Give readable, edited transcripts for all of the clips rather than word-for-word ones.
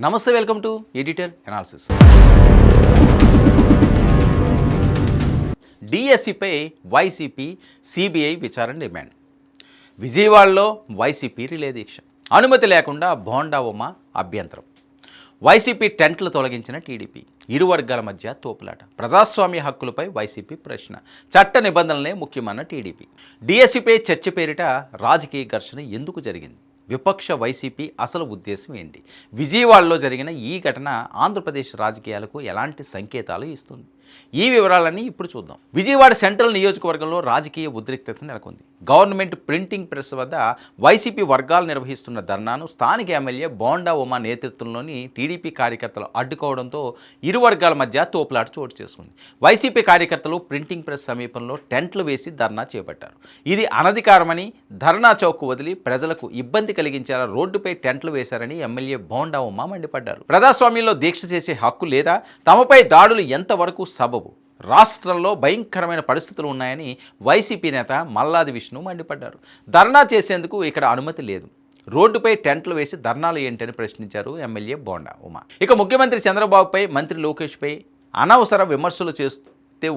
నమస్తే, welcome to editor analysis. డిఎస్సిపై YCP CBI విచారణ డిమాండ్. విజయవాడలో వైసీపీ రిలే దీక్ష. అనుమతి లేకుండా బోండా ఉమ అభ్యంతరం. వైసీపీ టెంట్లు తొలగించిన టీడీపీ. ఇరు వర్గాల మధ్య తోపులాట. ప్రజాస్వామ్య హక్కులపై వైసీపీ ప్రశ్న. చట్ట నిబంధనలే ముఖ్యమన్న టీడీపీ. డిఎస్సిపై చర్చ పేరిట రాజకీయ ఘర్షణ ఎందుకు జరిగింది? విపక్ష వైసీపీ అసలు ఉద్దేశం ఏంటి? విజయవాడలో జరిగిన ఈ ఘటన ఆంధ్రప్రదేశ్ రాజకీయాలకు ఎలాంటి సంకేతాలు ఇస్తుంది? ఈ వివరాలన్నీ ఇప్పుడు చూద్దాం. విజయవాడ సెంట్రల్ నియోజకవర్గంలో రాజకీయ ఉద్రిక్తత నెలకొంది. గవర్నమెంట్ ప్రింటింగ్ ప్రెస్ వద్ద వైసీపీ వర్గాలు నిర్వహిస్తున్న ధర్నాను స్థానిక ఎమ్మెల్యే బోండా ఉమ నేతృత్వంలోని టీడీపీ కార్యకర్తలు అడ్డుకోవడంతో ఇరు వర్గాల మధ్య తోపులాట చోటు చేసుకుంది. వైసీపీ కార్యకర్తలు ప్రింటింగ్ ప్రెస్ సమీపంలో టెంట్లు వేసి ధర్నా చేపట్టారు. ఇది అనధికారమని, ధర్నా చౌక్ వదిలి ప్రజలకు ఇబ్బంది కలిగించేలా రోడ్డుపై టెంట్లు వేశారని ఎమ్మెల్యే బోండా ఉమ మండిపడ్డారు. ప్రజాస్వామ్యంలో దీక్ష చేసే హక్కు లేదా? తమపై దాడులు ఎంతవరకు సబబు? రాష్ట్రంలో భయంకరమైన పరిస్థితులు ఉన్నాయని వైసీపీ నేత మల్లాది విష్ణు మండిపడ్డారు. ధర్నా చేసేందుకు ఇక్కడ అనుమతి లేదు. రోడ్డుపై టెంట్లు వేసి ధర్నాలు ఏంటని ప్రశ్నించారు ఎమ్మెల్యే బోండా ఉమ. ఇక ముఖ్యమంత్రి చంద్రబాబుపై, మంత్రి లోకేష్పై అనవసర విమర్శలు చేస్తూ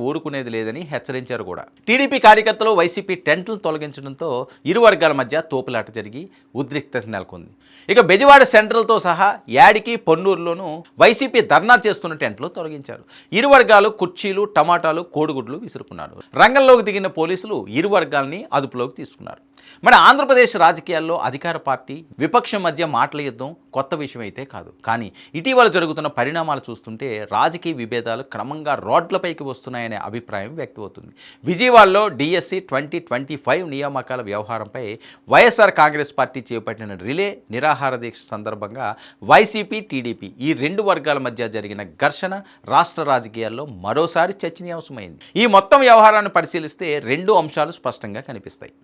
ఊరుకునేది లేదని హెచ్చరించారు కూడా. టీడీపీ కార్యకర్తలు వైసీపీ టెంట్లు తొలగించడంతో ఇరు వర్గాల మధ్య తోపులాట జరిగి ఉద్రిక్తత నెలకొంది. ఇక బెజవాడ సెంట్రల్తో సహా యాడికి, పొన్నూరులోనూ వైసీపీ ధర్నా చేస్తున్న టెంట్లు తొలగించారు. ఇరు వర్గాలు కుర్చీలు, టమాటాలు, కోడిగుడ్లు విసురుకున్నారు. రంగంలోకి దిగిన పోలీసులు ఇరు వర్గాల్ని అదుపులోకి తీసుకున్నారు. మన ఆంధ్రప్రదేశ్ రాజకీయాల్లో అధికార పార్టీ, విపక్షం మధ్య మాటల యుద్ధం కొత్త విషయం అయితే కాదు. కానీ ఇటీవల జరుగుతున్న పరిణామాలు చూస్తుంటే రాజకీయ విభేదాలు క్రమంగా రోడ్లపైకి వస్తున్నాయనే అభిప్రాయం వ్యక్తమవుతుంది. విజయవాడలో డిఎస్సి 2025 నియామకాల వ్యవహారంపై వైఎస్ఆర్ కాంగ్రెస్ పార్టీ చేపట్టిన రిలే నిరాహార దీక్ష సందర్భంగా వైసీపీ, టీడీపీ ఈ రెండు వర్గాల మధ్య జరిగిన ఘర్షణ రాష్ట్ర రాజకీయాల్లో మరోసారి చర్చనీయాంశమైంది. ఈ మొత్తం వ్యవహారాన్ని పరిశీలిస్తే రెండు అంశాలు స్పష్టంగా కనిపిస్తాయి.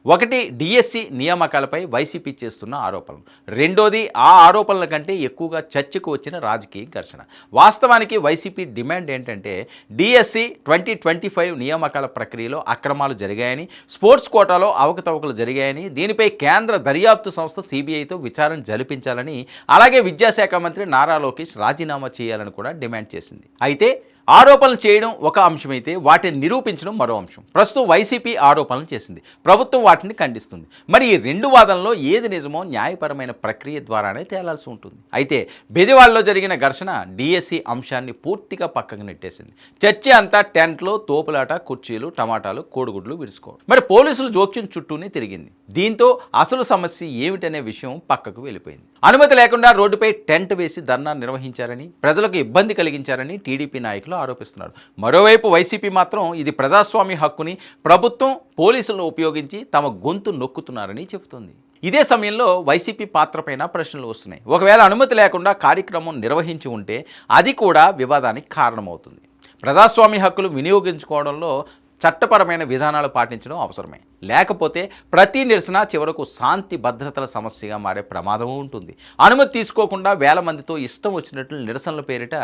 ఒకటి, డిఎస్సి నియామకాలపై వైసీపీ చేస్తున్న ఆరోపణలు. రెండోది, ఆ ఆరోపణల కంటే ఎక్కువగా చర్చకు వచ్చిన రాజకీయ ఘర్షణ. వాస్తవానికి వైసీపీ డిమాండ్ ఏంటంటే డిఎస్సి 2025 నియామకాల ప్రక్రియలో అక్రమాలు జరిగాయని, స్పోర్ట్స్ కోటాలో అవకతవకలు జరిగాయని, దీనిపై కేంద్ర దర్యాప్తు సంస్థ సిబిఐతో విచారణ జరిపించాలని, అలాగే విద్యాశాఖ మంత్రి నారా లోకేష్ రాజీనామా చేయాలని కూడా డిమాండ్ చేసింది. అయితే ఆరోపణలు చేయడం ఒక అంశమైతే వాటిని నిరూపించడం మరో అంశం. ప్రస్తుతం వైసీపీ ఆరోపణలు చేసింది, ప్రభుత్వం వాటిని ఖండిస్తుంది. మరి ఈ రెండు వాదనలో ఏది నిజమో న్యాయపరమైన ప్రక్రియ ద్వారానే తేలాల్సి ఉంటుంది. అయితే బెజవాడలో జరిగిన ఘర్షణ డిఎస్సి అంశాన్ని పూర్తిగా పక్కకు నెట్టేసింది. చర్చ అంతా టెంట్లు, తోపులాట, కుర్చీలు, టమాటాలు, కోడిగుడ్లు విరుచుకోవడం. మరి పోలీసుల జోక్యం చుట్టూనే తిరిగింది. దీంతో అసలు సమస్య ఏమిటనే విషయం పక్కకు వెళ్ళిపోయింది. అనుమతి లేకుండా రోడ్డుపై టెంట్ వేసి ధర్నా నిర్వహించారని, ప్రజలకు ఇబ్బంది కలిగించారని టీడీపీ నాయకులు ఆరోపిస్తున్నారు. మరోవైపు వైసీపీ మాత్రం ఇది ప్రజాస్వామ్య హక్కుని ప్రభుత్వం, పోలీసులను ఉపయోగించి తమ గొంతు నొక్కుతున్నారని చెబుతుంది. ఇదే సమయంలో వైసీపీ పాత్రపైన ప్రశ్నలు వస్తున్నాయి. ఒకవేళ అనుమతి లేకుండా కార్యక్రమం నిర్వహించి ఉంటే అది కూడా వివాదానికి కారణమవుతుంది. ప్రజాస్వామ్య హక్కులు వినియోగించుకోవడంలో చట్టపరమైన విధానాలు పాటించడం అవసరమే. లేకపోతే ప్రతి నిరసన చివరకు శాంతి భద్రతల సమస్యగా మారే ప్రమాదము ఉంటుంది. అనుమతి తీసుకోకుండా వేల మందితో ఇష్టం వచ్చినట్లు నిరసనల పేరిట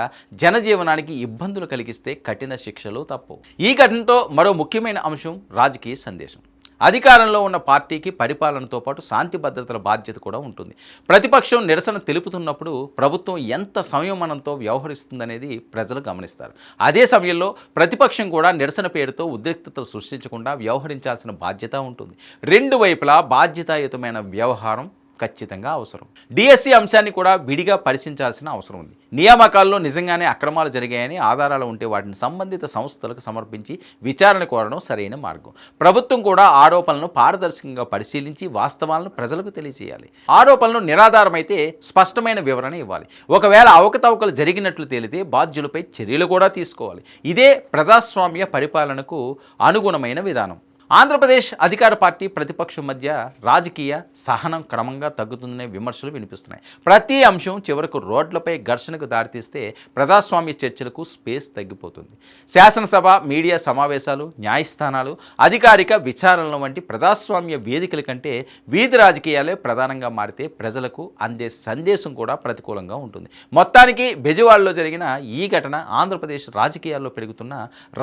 జనజీవనానికి ఇబ్బందులు కలిగిస్తే కఠిన శిక్షలు తప్పవు. ఈ ఘటనతో మరో ముఖ్యమైన అంశం రాజకీయ సందేశం. అధికారంలో ఉన్న పార్టీకి పరిపాలనతో పాటు శాంతి భద్రతల బాధ్యత కూడా ఉంటుంది. ప్రతిపక్షం నిరసన తెలుపుతున్నప్పుడు ప్రభుత్వం ఎంత సంయమనంతో వ్యవహరిస్తుందనేది ప్రజలు గమనిస్తారు. అదే సమయంలో ప్రతిపక్షం కూడా నిరసన పేరుతో ఉద్రిక్తతలు సృష్టించకుండా వ్యవహరించాల్సిన బాధ్యత ఉంటుంది. రెండు వైపులా బాధ్యతాయుతమైన వ్యవహారం ఖచ్చితంగా అవసరం. డిఎస్సి అంశాన్ని కూడా విడిగా పరిశీలించాల్సిన అవసరం ఉంది. నియామకాల్లో నిజంగానే అక్రమాలు జరిగాయని ఆధారాలు ఉంటే వాటిని సంబంధిత సంస్థలకు సమర్పించి విచారణ కోరడం సరైన మార్గం. ప్రభుత్వం కూడా ఆరోపణలను పారదర్శకంగా పరిశీలించి వాస్తవాలను ప్రజలకు తెలియజేయాలి. ఆరోపణలు నిరాధారమైతే స్పష్టమైన వివరణ ఇవ్వాలి. ఒకవేళ అవకతవకలు జరిగినట్లు తేలితే బాధ్యులపై చర్యలు కూడా తీసుకోవాలి. ఇదే ప్రజాస్వామ్య పరిపాలనకు అనుగుణమైన విధానం. ఆంధ్రప్రదేశ్ అధికార పార్టీ, ప్రతిపక్షం మధ్య రాజకీయ సహనం క్రమంగా తగ్గుతుందనే విమర్శలు వినిపిస్తున్నాయి. ప్రతి అంశం చివరకు రోడ్లపై ఘర్షణకు దారితీస్తే ప్రజాస్వామ్య చర్చలకు స్పేస్ తగ్గిపోతుంది. శాసనసభ, మీడియా సమావేశాలు, న్యాయస్థానాలు, అధికారిక విచారణల వంటి ప్రజాస్వామ్య వేదికల కంటే వీధి రాజకీయాలే ప్రధానంగా మారితే ప్రజలకు అందే సందేశం కూడా ప్రతికూలంగా ఉంటుంది. మొత్తానికి బెజవాడలో జరిగిన ఈ ఘటన ఆంధ్రప్రదేశ్ రాజకీయాల్లో పెరుగుతున్న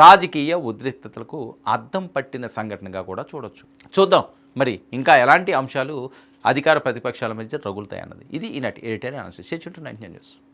రాజకీయ ఉద్రిక్తతలకు అద్దం పట్టిన సంఘటనగా కూడా చూడొచ్చు. చూద్దాం మరి ఇంకా ఎలాంటి అంశాలు అధికార ప్రతిపక్షాల మధ్య రగులుతాయన్నది. ఇది ఈనాటి ఎడిటోరియల్ అనాలిసిస్. న్యూస్.